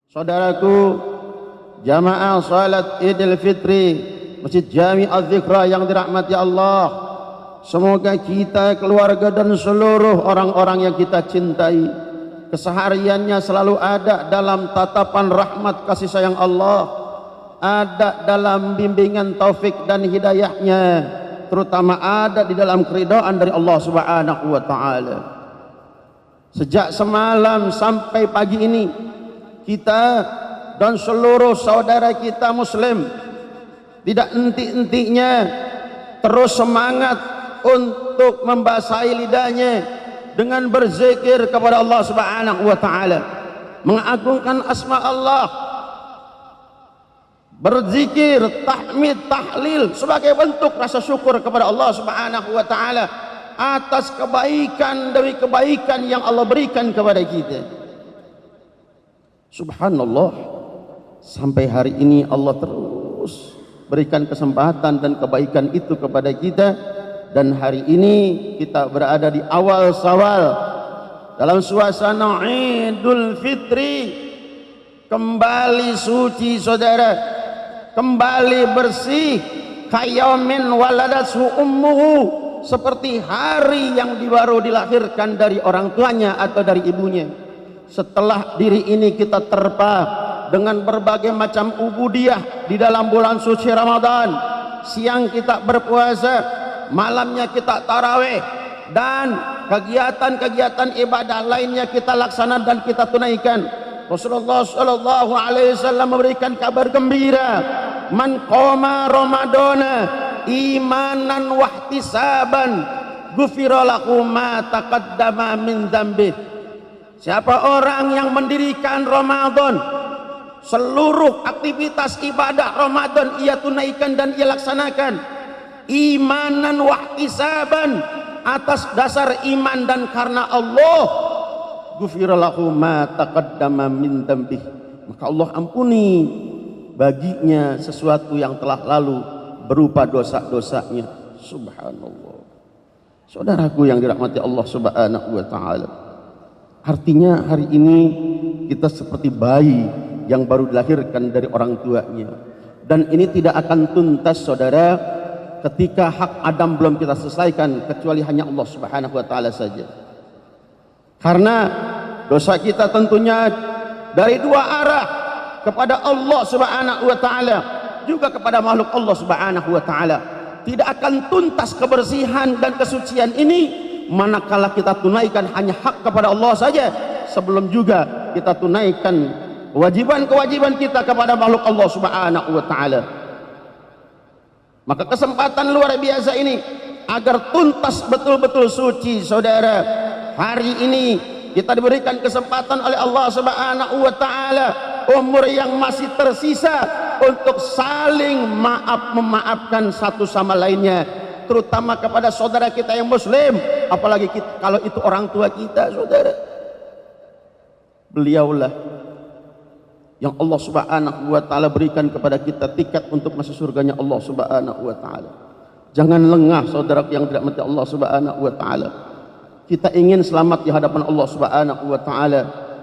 Saudaraku, jamaah salat Idul Fitri Masjid Jami Az-Zikra yang dirahmati Allah, semoga kita, keluarga dan seluruh orang-orang yang kita cintai kesehariannya selalu ada dalam tatapan rahmat kasih sayang Allah, ada dalam bimbingan taufik dan hidayahnya, terutama ada di dalam keridhaan dari Allah Subhanahu wa taala. Sejak semalam sampai pagi ini, kita dan seluruh saudara kita muslim tidak henti-hentinya terus semangat untuk membasahi lidahnya dengan berzikir kepada Allah Subhanahu wa taala, mengagungkan asma Allah, berzikir, tahmid, tahlil sebagai bentuk rasa syukur kepada Allah Subhanahu wa taala atas kebaikan demi kebaikan yang Allah berikan kepada kita. Subhanallah, sampai hari ini Allah terus berikan kesempatan dan kebaikan itu kepada kita, dan hari ini kita berada di awal Syawal dalam suasana Idul Fitri, kembali suci saudara, kembali bersih, kayamin waladathu ummuhu, seperti hari yang baru dilahirkan dari orang tuanya atau dari ibunya. Setelah diri ini kita terpa dengan berbagai macam ubudiyah di dalam bulan suci Ramadan, siang kita berpuasa, malamnya kita tarawih, dan kegiatan-kegiatan ibadah lainnya kita laksanakan dan kita tunaikan. Rasulullah sallallahu alaihi wasallam memberikan kabar gembira, man qama ramadana imanan wahtisaban ghufira lahu ma taqaddama min dzambi. Siapa orang yang mendirikan Ramadan, seluruh aktivitas ibadah Ramadan ia tunaikan dan ia laksanakan imanan wahtisaban, atas dasar iman dan karena Allah, ghufira lahu ma taqaddama min dzambi, maka Allah ampuni baginya sesuatu yang telah lalu berupa dosa-dosanya. Subhanallah. Saudaraku yang dirahmati Allah Subhanahu wa taala, artinya hari ini kita seperti bayi yang baru dilahirkan dari orang tuanya, dan ini tidak akan tuntas saudara ketika hak Adam belum kita selesaikan, kecuali hanya Allah Subhanahu wa taala saja. Karena dosa kita tentunya dari dua arah, kepada Allah Subhanahu wa taala juga kepada makhluk Allah Subhanahu wa taala. Tidak akan tuntas kebersihan dan kesucian ini manakala kita tunaikan hanya hak kepada Allah saja, sebelum juga kita tunaikan kewajiban-kewajiban kita kepada makhluk Allah Subhanahu wa taala. Maka kesempatan luar biasa ini agar tuntas betul-betul suci saudara, hari ini kita diberikan kesempatan oleh Allah Subhanahu wa taala umur yang masih tersisa untuk saling memaafkan satu sama lainnya, terutama kepada saudara kita yang muslim, apalagi kalau itu orang tua kita saudara. Beliaulah yang Allah Subhanahu wa taala berikan kepada kita tiket untuk masuk surganya Allah Subhanahu wa taala. Jangan lengah saudara yang dirahmati Allah Subhanahu wa taala. Kita ingin selamat di hadapan Allah Subhanahu wa taala,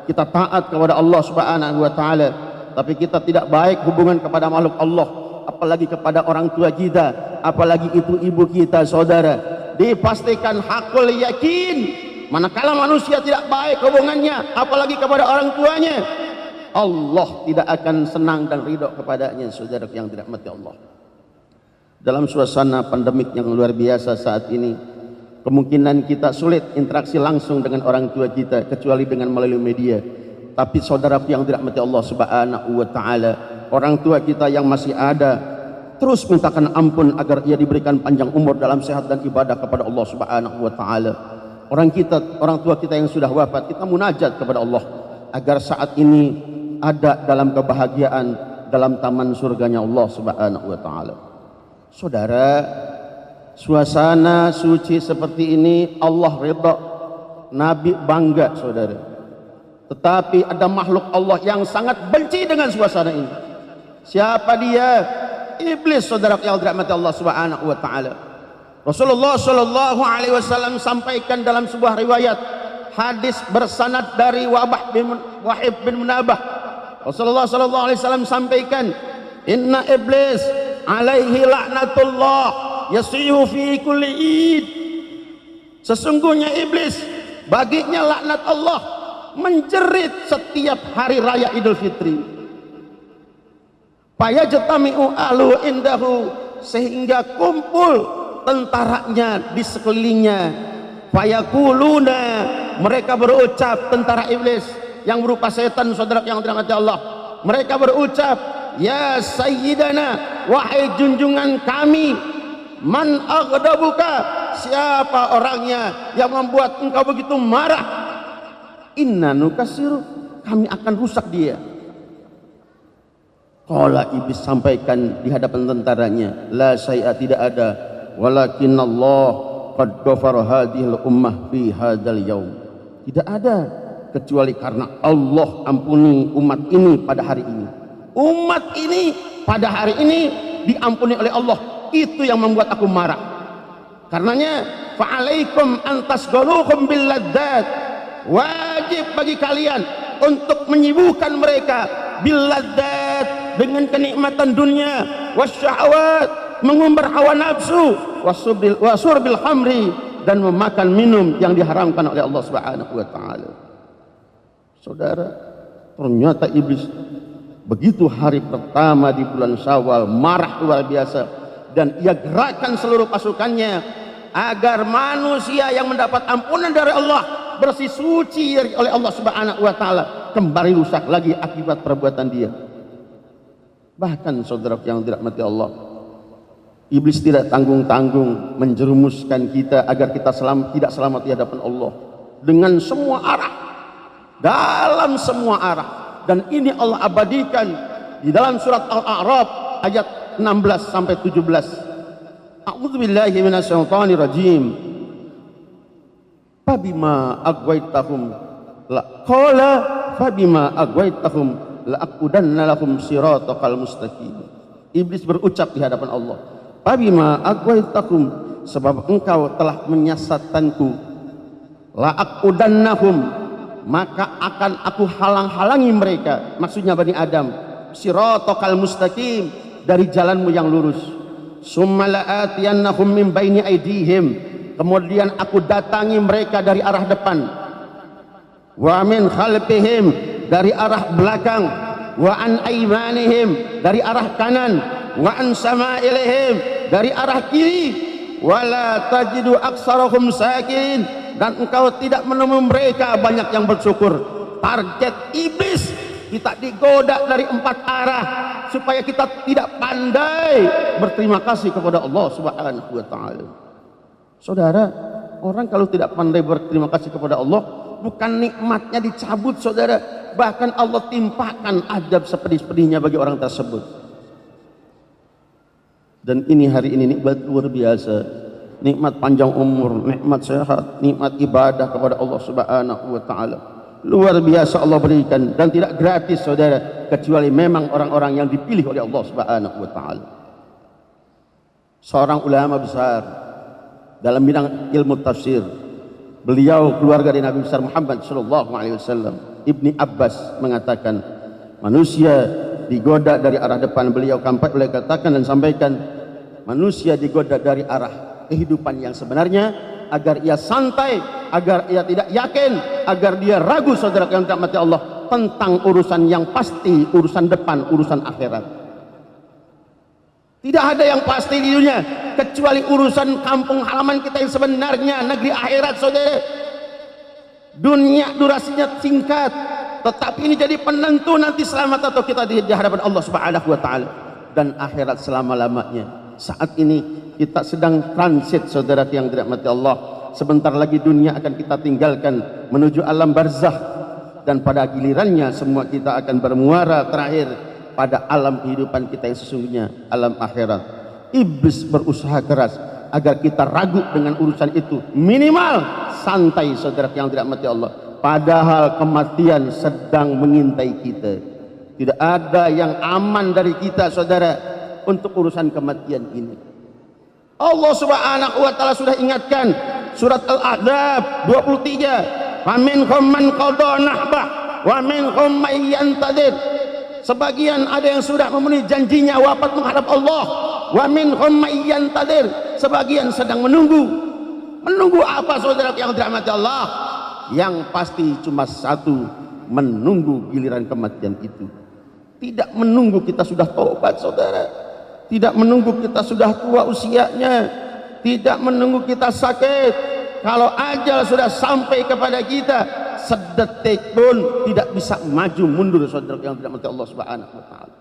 kita taat kepada Allah Subhanahu wa taala, tapi kita tidak baik hubungan kepada makhluk Allah, apalagi kepada orang tua kita, apalagi itu ibu kita saudara. Dipastikan hakul yakin, manakala manusia tidak baik hubungannya apalagi kepada orang tuanya, Allah tidak akan senang dan ridho kepadanya saudara yang dirahmati Allah. Dalam suasana pandemik yang luar biasa saat ini, kemungkinan kita sulit interaksi langsung dengan orang tua kita kecuali dengan melalui media. Tapi saudara yang dirahmati Allah Subhanahu wa taala, orang tua kita yang masih ada, terus mintakan ampun agar ia diberikan panjang umur dalam sehat dan ibadah kepada Allah Subhanahu wa taala. Orang tua kita yang sudah wafat, kita munajat kepada Allah agar saat ini ada dalam kebahagiaan dalam taman surganya Allah Subhanahu wa taala. Saudara, suasana suci seperti ini Allah ridha, Nabi bangga saudara. Tetapi ada makhluk Allah yang sangat benci dengan suasana ini. Siapa dia? Iblis saudara yang dirahmati Allah Subhanahu wa taala. Rasulullah sallallahu alaihi wasallam sampaikan dalam sebuah riwayat hadis bersanad dari Wahib bin Munabah Rasulullah sallallahu alaihi wasallam sampaikan, inna iblis alaihi laknatullah yasihu fi kulli id. Sesungguhnya iblis baginya laknat Allah menjerit setiap hari raya Idul Fitri. Fayajtami'u ahlu indahu, sehingga kumpul tentaranya di sekelilingnya. Fayaquluna, mereka berucap, tentara iblis yang berupa setan, saudara yang dirahmati Allah, mereka berucap, ya sayyidana, wahai junjungan kami, man aghdabuka, siapa orangnya yang membuat engkau begitu marah? Inna nukasiru, kami akan rusak dia. Qala, iblis sampaikan di hadapan tentaranya, la syai'a, tidak ada, walakin Allah qad ghafara hadhil ummah fi hadzal yaum. Tidak ada kecuali karena Allah ampuni umat ini pada hari ini. Umat ini pada hari ini diampuni oleh Allah. Itu yang membuat aku marah. Karenanya fa'alaikum antasghaluhum bil ladzat, wajib bagi kalian untuk menyibukkan mereka bil ladzat, dengan kenikmatan dunia, wasyahawat, mengumbar hawa nafsu, wasurbil khamri, dan memakan minum yang diharamkan oleh Allah Subhanahu wa taala. Saudara, ternyata iblis begitu hari pertama di bulan Syawal marah luar biasa, dan ia gerakkan seluruh pasukannya agar manusia yang mendapat ampunan dari Allah, bersih suci oleh Allah Subhanahu wa taala, kembali rusak lagi akibat perbuatan dia. Bahkan saudara yang dirahmati Allah, iblis tidak tanggung-tanggung menjerumuskan kita agar kita tidak selamat di hadapan Allah dengan semua arah, dalam semua arah. Dan ini Allah abadikan di dalam surat Al-A'raf ayat 16 sampai 17. A'udzubillahi minasyaitonir rajim. Fabima aghwaytahum la qala fabima aghwaytahum la aqudanna lahum siratal mustaqim. Iblis berucap di hadapan Allah, fabima aghwaytahum, sebab engkau telah menyesatkanku, la aqudannahum, maka akan aku halang-halangi mereka, maksudnya Bani Adam, siratal mustaqim, dari jalanmu yang lurus. Summa la'atiyannahum min baini aydihim, kemudian aku datangi mereka dari arah depan, wa min khalfihim, dari arah belakang, wa an aymanihim, dari arah kanan, wa an sama'ilihim, dari arah kiri, wala tajidu aksarahum syakirin, dan engkau tidak menemui mereka banyak yang bersyukur. Target iblis kita digoda dari 4 arah supaya kita tidak pandai berterima kasih kepada Allah Subhanahu wa taala. Saudara, orang kalau tidak pandai berterima kasih kepada Allah, bukan nikmatnya dicabut saudara, bahkan Allah timpakan azab sepedih-pedihnya bagi orang tersebut. Dan ini hari ini nikmat luar biasa, nikmat panjang umur, nikmat sehat, nikmat ibadah kepada Allah Subhanahu wa taala. Luar biasa Allah berikan, dan tidak gratis saudara, kecuali memang orang-orang yang dipilih oleh Allah Subhanahu wa taala. Seorang ulama besar dalam bidang ilmu tafsir, beliau keluarga dari Nabi besar Muhammad sallallahu alaihi wasallam, Ibni Abbas, mengatakan manusia digoda dari arah depan. Beliau katakan dan sampaikan, manusia digoda dari arah kehidupan yang sebenarnya agar ia santai, agar ia tidak yakin, agar dia ragu saudara yang dirahmati Allah tentang urusan yang pasti, urusan depan, urusan akhirat. Tidak ada yang pasti di dunia kecuali urusan kampung halaman kita yang sebenarnya, negeri akhirat saudara. Dunia durasinya singkat, tetapi ini jadi penentu nanti selamat atau kita di hadapan Allah Subhanahu wa taala, dan akhirat selama-lamanya. Saat ini kita sedang transit saudara yang dirahmati Allah. Sebentar lagi dunia akan kita tinggalkan menuju alam barzakh, dan pada gilirannya semua kita akan bermuara terakhir pada alam kehidupan kita yang sesungguhnya, alam akhirat. Iblis berusaha keras agar kita ragu dengan urusan itu, minimal santai saudara yang dirahmati Allah, padahal kematian sedang mengintai kita. Tidak ada yang aman dari kita saudara untuk urusan kematian ini. Allah Subhanahu wa taala sudah ingatkan, surat Al-Ahzab 23, "Faminhum man qada nahbah wa minhum may yantazir." sebagian ada yang sudah memenuhi janjinya wafat menghadap Allah. Wa minhum may yantadir, sebagian sedang menunggu. Menunggu apa saudara yang dirahmati Allah? Yang pasti cuma satu, menunggu giliran kematian itu. Tidak menunggu kita sudah taubat saudara, tidak menunggu kita sudah tua usianya, tidak menunggu kita sakit. Kalau ajal sudah sampai kepada kita, sedetik pun tidak bisa maju mundur saudara yang dirahmati Allah Subhanahu wa taala.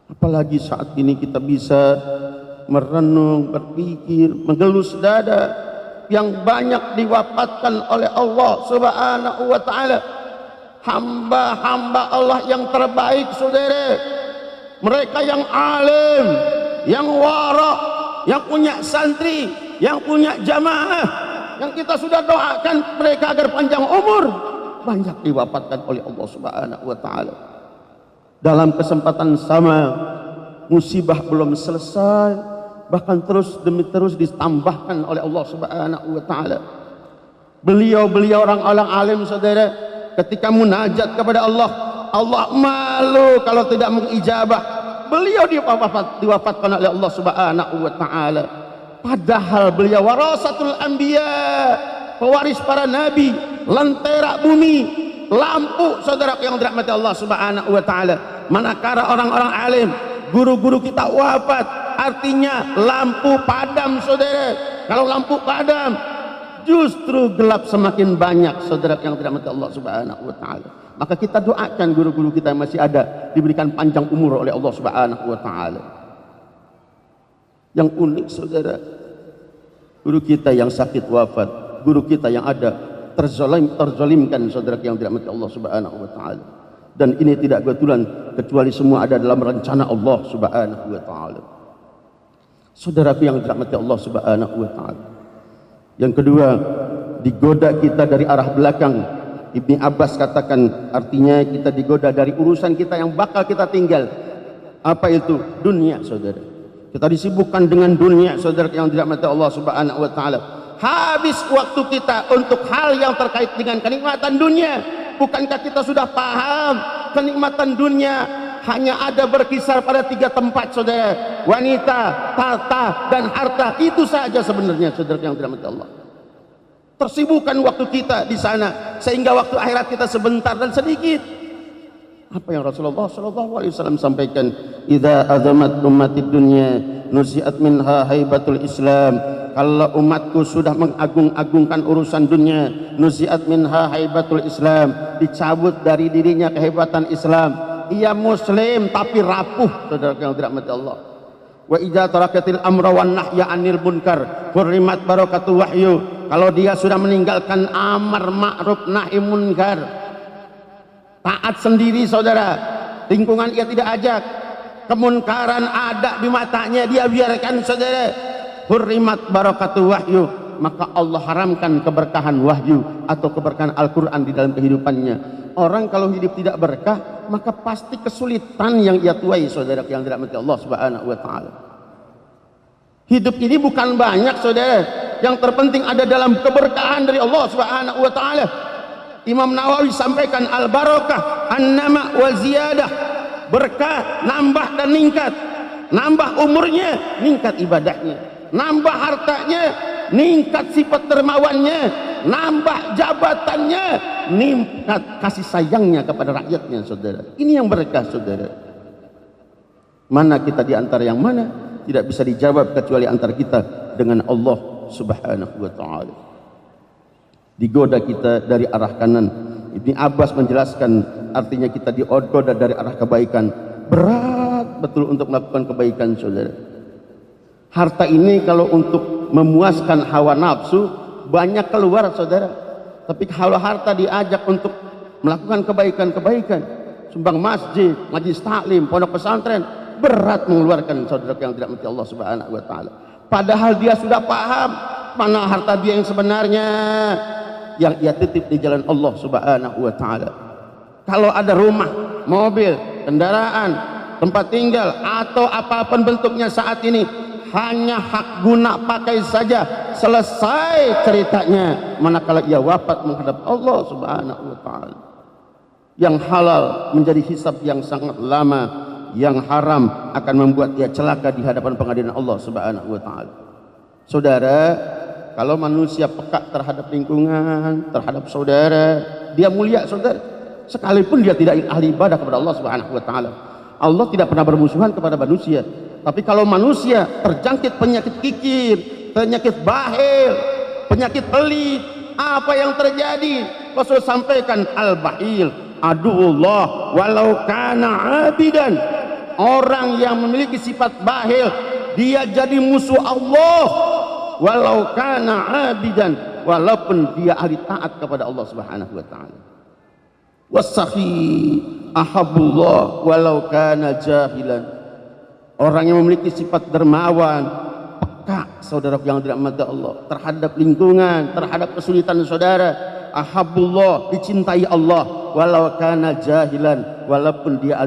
Apalagi saat ini kita bisa merenung, berpikir, menggelus dada yang banyak diwafatkan oleh Allah Subhanahu wa taala. Hamba-hamba Allah yang terbaik saudara, mereka yang alim, yang wara, yang punya santri, yang punya jamaah, yang kita sudah doakan mereka agar panjang umur, banyak diwafatkan oleh Allah Subhanahu wa taala. Dalam kesempatan sama, musibah belum selesai, bahkan terus demi terus ditambahkan oleh Allah Subhanahu wa taala. Beliau-beliau orang-orang alim saudara, ketika munajat kepada Allah, Allah malu kalau tidak mengijabah. Beliau diwafatkan oleh Allah Subhanahu wa taala. Padahal beliau warasatul anbiya, pewaris para nabi, lentera bumi, lampu saudara yang dirahmati Allah Subhanahu wa taala. Manakala orang-orang alim, guru-guru kita wafat, artinya lampu padam saudara. Kalau lampu padam, justru gelap semakin banyak saudara yang dirahmati Allah Subhanahu wa taala. Maka kita doakan guru-guru kita yang masih ada diberikan panjang umur oleh Allah Subhanahu wa taala. Yang unik saudara, guru kita yang sakit wafat, guru kita yang ada terzalimkan saudara yang dirahmati Allah Subhanahu wa taala. Dan ini tidak kebetulan, kecuali semua ada dalam rencana Allah Subhanahu wa taala. Saudaraku yang dirahmati Allah Subhanahu wa taala. Yang kedua, digoda kita dari arah belakang. Ibni Abbas katakan artinya kita digoda dari urusan kita yang bakal kita tinggal. Apa itu? Dunia saudara. Kita disibukkan dengan dunia saudara yang dirahmati Allah Subhanahu wa taala. Habis waktu kita untuk hal yang terkait dengan kenikmatan dunia. Bukankah kita sudah paham kenikmatan dunia hanya ada berkisar pada 3 tempat saudara? Wanita, tahta, dan harta. Itu saja sebenarnya saudara yang dirahmati Allah. Tersibukkan waktu kita di sana sehingga waktu akhirat kita sebentar dan sedikit. Apa yang Rasulullah SAW sampaikan, idza azamat ummatid dunya nusiat minha haibatul Islam. Kalau umatku sudah mengagung-agungkan urusan dunia, nusiat minha haibatul Islam, dicabut dari dirinya kehebatan Islam. Ia muslim tapi rapuh saudara yang dirahmati Allah. Wa idza tarakatil amra wan nahya 'anil munkar hurrimat barakatul wahyu. Kalau dia sudah meninggalkan amar ma'ruf nahi munkar, taat sendiri saudara, lingkungan ia tidak ajak, kemunkaran ada di matanya dia biarkan saudara, hurrimat barakatul wahyu, maka Allah haramkan keberkahan wahyu atau keberkahan Al-Quran di dalam kehidupannya. Orang kalau hidup tidak berkah, maka pasti kesulitan yang ia tuai saudara yang dirahmati Allah Subhanahu wa taala. Hidup ini bukan banyak saudara, yang terpenting ada dalam keberkahan dari Allah Subhanahu wa taala. Imam Nawawi sampaikan al-barakah an-nama wa ziyadah, berkah nambah dan ningkat, nambah umurnya, ningkat ibadahnya, nambah hartanya, ningkat sifat dermawannya, nambah jabatannya, ningkat kasih sayangnya kepada rakyatnya saudara. Ini yang berkah saudara. Mana kita di antara yang mana? Tidak bisa dijawab kecuali antara kita dengan Allah Subhanahu wa taala. Digoda kita dari arah kanan. Ibni Abbas menjelaskan artinya kita digoda dari arah kebaikan. Berat betul untuk melakukan kebaikan saudara. Harta ini kalau untuk memuaskan hawa nafsu banyak keluar saudara. Tapi kalau harta diajak untuk melakukan kebaikan-kebaikan, sumbang masjid, majlis taklim, pondok pesantren, berat mengeluarkan saudara yang dirahmati Allah Subhanahu wa taala. Padahal dia sudah paham mana harta dia yang sebenarnya, yang ia titip di jalan Allah Subhanahu wa taala. Kalau ada rumah, mobil, kendaraan, tempat tinggal atau apapun bentuknya saat ini, hanya hak guna pakai saja, selesai ceritanya. Manakala ia wafat menghadap Allah Subhanahu wa taala. yang halal menjadi hisab yang sangat lama, yang haram akan membuat dia celaka di hadapan pengadilan Allah Subhanahu wa taala. Saudara, kalau manusia peka terhadap lingkungan, terhadap saudara, dia mulia saudara, sekalipun dia tidak ahli ibadah kepada Allah Subhanahu wa taala. Allah tidak pernah bermusuhan kepada manusia. Tapi kalau manusia terjangkit penyakit kikir, penyakit bahil, penyakit pelit, apa yang terjadi? Rasul sampaikan, al-bahil aduullah walau kana abidan. Orang yang memiliki sifat bahil, dia jadi musuh Allah walau kana abidan, walaupun dia ahli taat kepada Allah Subhanahu wa taala. Wasakhi ahabullah walau kana jahilan. Orang yang memiliki sifat dermawan, peka saudara yang dirahmati Allah terhadap lingkungan, terhadap kesulitan saudara, ahabullah, dicintai Allah walau kana jahilan, walaupun dia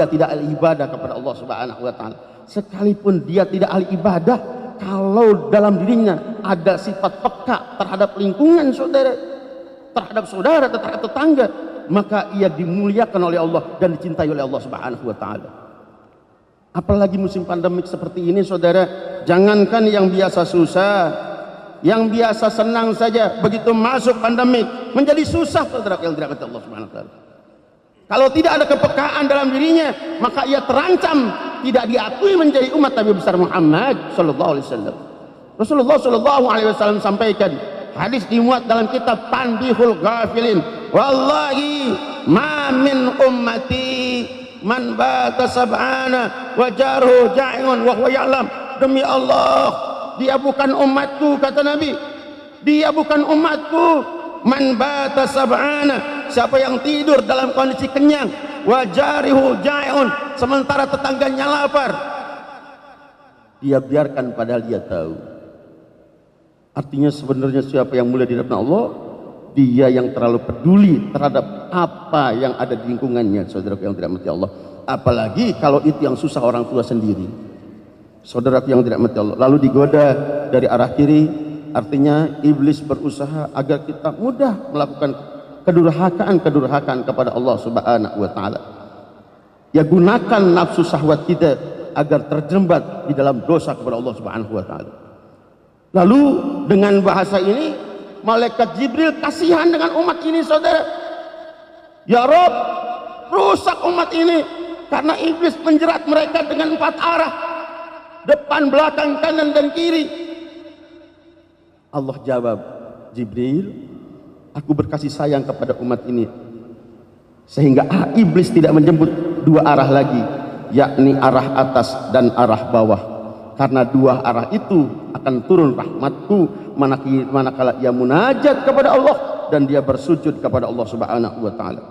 tidak ahli ibadah kepada Allah Subhanahu wa taala. Sekalipun dia tidak ahli ibadah, kalau dalam dirinya ada sifat peka terhadap lingkungan saudara, terhadap tetangga, maka ia dimuliakan oleh Allah dan dicintai oleh Allah Subhanahu wa taala. Apalagi musim pandemik seperti ini saudara, jangankan yang biasa susah, yang biasa senang saja, begitu masuk pandemik menjadi susah saudara yang dirahmati Allah Subhanahu wa taala. Kalau tidak ada kepekaan dalam dirinya, maka ia terancam tidak diakui menjadi umat Nabi besar Muhammad sallallahu alaihi wasallam. Rasulullah sallallahu alaihi wasallam sampaikan, hadis dimuat dalam kitab Tanbihul Ghafilin, wallahi ma min ummati man bata sab'ana wa jaruhu ja'un wa huwa ya'lam. Demi Allah, dia bukan umatku, kata Nabi, dia bukan umatku. Man bata sab'ana, siapa yang tidur dalam kondisi kenyang, wa jarihu ja'un, sementara tetangganya lapar, dia biarkan padahal dia tahu. Artinya sebenarnya siapa yang mulia di hadapan Allah, dia yang terlalu peduli terhadap apa yang ada di lingkungannya, saudara yang dirahmati Allah. Apalagi kalau itu yang susah orang tua sendiri, saudara yang dirahmati Allah. Lalu digoda dari arah kiri, artinya iblis berusaha agar kita mudah melakukan kedurhakaan kepada Allah Subhanahu wa taala. Ya, gunakan nafsu syahwat kita agar terjembat di dalam dosa kepada Allah Subhanahu wa taala. Lalu dengan bahasa ini malaikat Jibril kasihan dengan umat ini saudara. Ya Rob, rusak umat ini karena iblis menjerat mereka dengan 4 arah, depan, belakang, kanan dan kiri. Allah jawab, Jibril, aku berkasih sayang kepada umat ini sehingga iblis tidak menjemput 2 arah lagi, yakni arah atas dan arah bawah. Karena 2 arah itu akan turun rahmatku manakala ia munajat kepada Allah dan dia bersujud kepada Allah Subhanahu wa taala.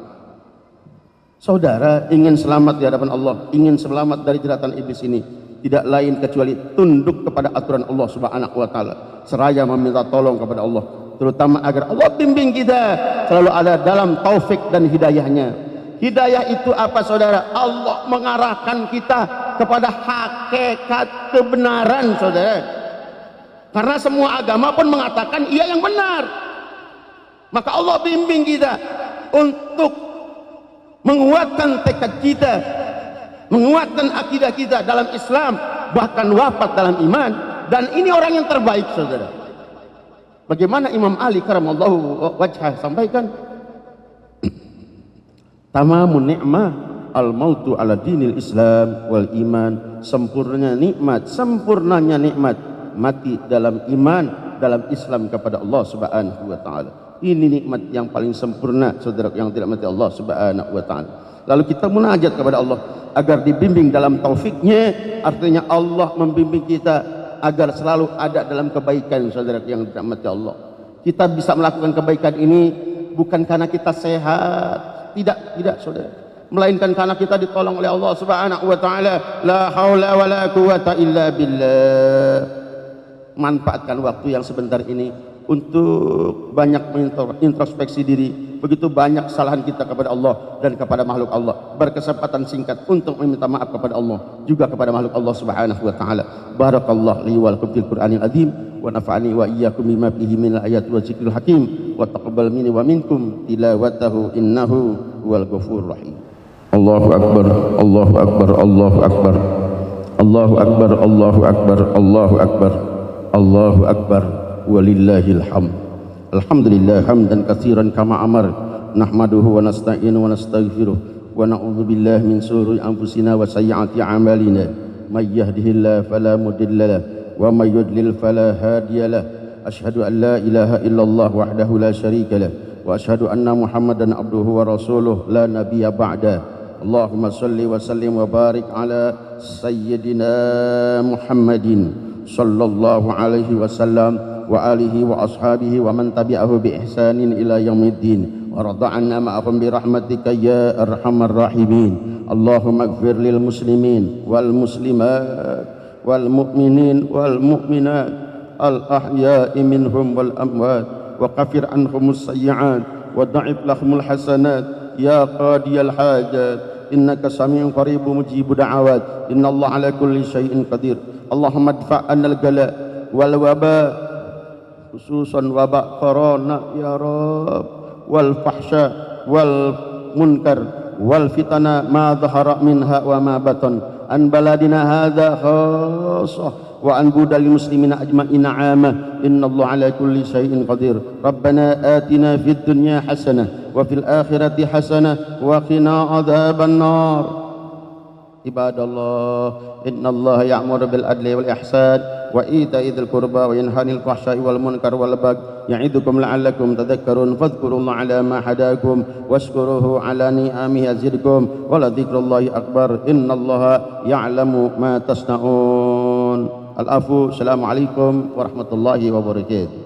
Saudara ingin selamat di hadapan Allah, ingin selamat dari jeratan iblis ini, tidak lain kecuali tunduk kepada aturan Allah Subhanahu wa taala, seraya meminta tolong kepada Allah, terutama agar Allah bimbing kita selalu ada dalam taufik dan hidayahnya. Hidayah itu apa saudara? Allah mengarahkan kita kepada hakikat kebenaran saudara. Karena semua agama pun mengatakan ia yang benar, maka Allah bimbing kita untuk menguatkan tekad kita, menguatkan akidah kita dalam Islam, bahkan wafat dalam iman. Dan ini orang yang terbaik saudara. Bagaimana Imam Ali karamallahu wajhah sampaikan, tamamun ni'mah al-mautu ala dinil Islam wal iman. Sempurnanya nikmat mati dalam iman, dalam Islam kepada Allah Subhanahu wa taala. Ini nikmat yang paling sempurna saudara yang dirahmati Allah Subhanahu wa taala. Lalu kita munajat kepada Allah agar dibimbing dalam taufiknya, artinya Allah membimbing kita agar selalu ada dalam kebaikan saudara yang dirahmati Allah. Kita bisa melakukan kebaikan ini bukan karena kita sehat, tidak saudara, melainkan karena kita ditolong oleh Allah Subhanahu wa taala. La haula wala quwata illa billah. Manfaatkan waktu yang sebentar ini untuk banyak introspeksi diri. Begitu banyak kesalahan kita kepada Allah dan kepada makhluk Allah. Berkesempatan singkat untuk meminta maaf kepada Allah, juga kepada makhluk Allah Subhanahu wa taala. Barakallahu li wa lakum fil Qur'anil azim wa nafa'ani wa iyyakum bima fihi min ayati wa dzikril hakim wa taqabbal minni wa minkum tilawatahu innahu huwal ghafurur rahim. Allahu akbar, Allahu akbar, Allahu akbar. Allahu akbar, Allahu akbar, Allahu akbar. Allahu akbar walillahil hamd. Alhamdulillah hamdan katsiran kama amar, nahmaduhu wa nasta'inu wa nastaghfiruh wa na'udzu billahi min shururi anfusina wa sayyiati a'malina. May yahdihillahu fala mudilla lahu wa may yudlil fala hadiya lahu. Asyhadu an la ilaha illallah wahdahu la syarika lahu wa asyhadu anna Muhammadan abduhu wa rasuluh la nabiyya ba'da. Allahumma shalli wa sallim wa barik ala sayyidina Muhammadin sallallahu alaihi wasallam wa alihi wa ashabihi wa man tabi'ahu bi ihsanin ila yaumiddin wa rada'anna ma'ahum bi rahmatika ya arhamar rahimin. Allahumma ighfir lil muslimin wal muslimat wal mu'minin wal mu'minat al ahya'i minhum wal amwat wa kafir anhumus sayyi'at wa da'if lahumul hasanat ya qadiyal hajat innaka sami'un qaribun mujibud da'awat innallaha ala kulli syai'in qadir. Allahumma adfa'na al-gala wal waba khususan wabak corona ya Rabb, wal fahsya wal munkar wal fitana ma dhahara minha wa ma batan an baladina hadha khassah wa an budal muslimina ajma'ina 'ama innallaha ala kulli syai'in qadir. Rabbana atina fid dunya hasanah wa fil akhirati hasanah wa qina adzaban nar. Ibadallah, innallaha ya'muru bil adli wal ihsan wa ita'i dzil qurba wa yanha 'anil fahsya'i wal munkar wal baghi ya'idukum la'allakum tadhakkarun fadhkurullaha 'ala ma hadakum washkuruhu 'ala ni'amihi yazidkum wa la dzikrullahi akbar innallaha ya'lamu ma tasna'un. Al-afu. Assalamualaikum warahmatullahi wabarakatuh.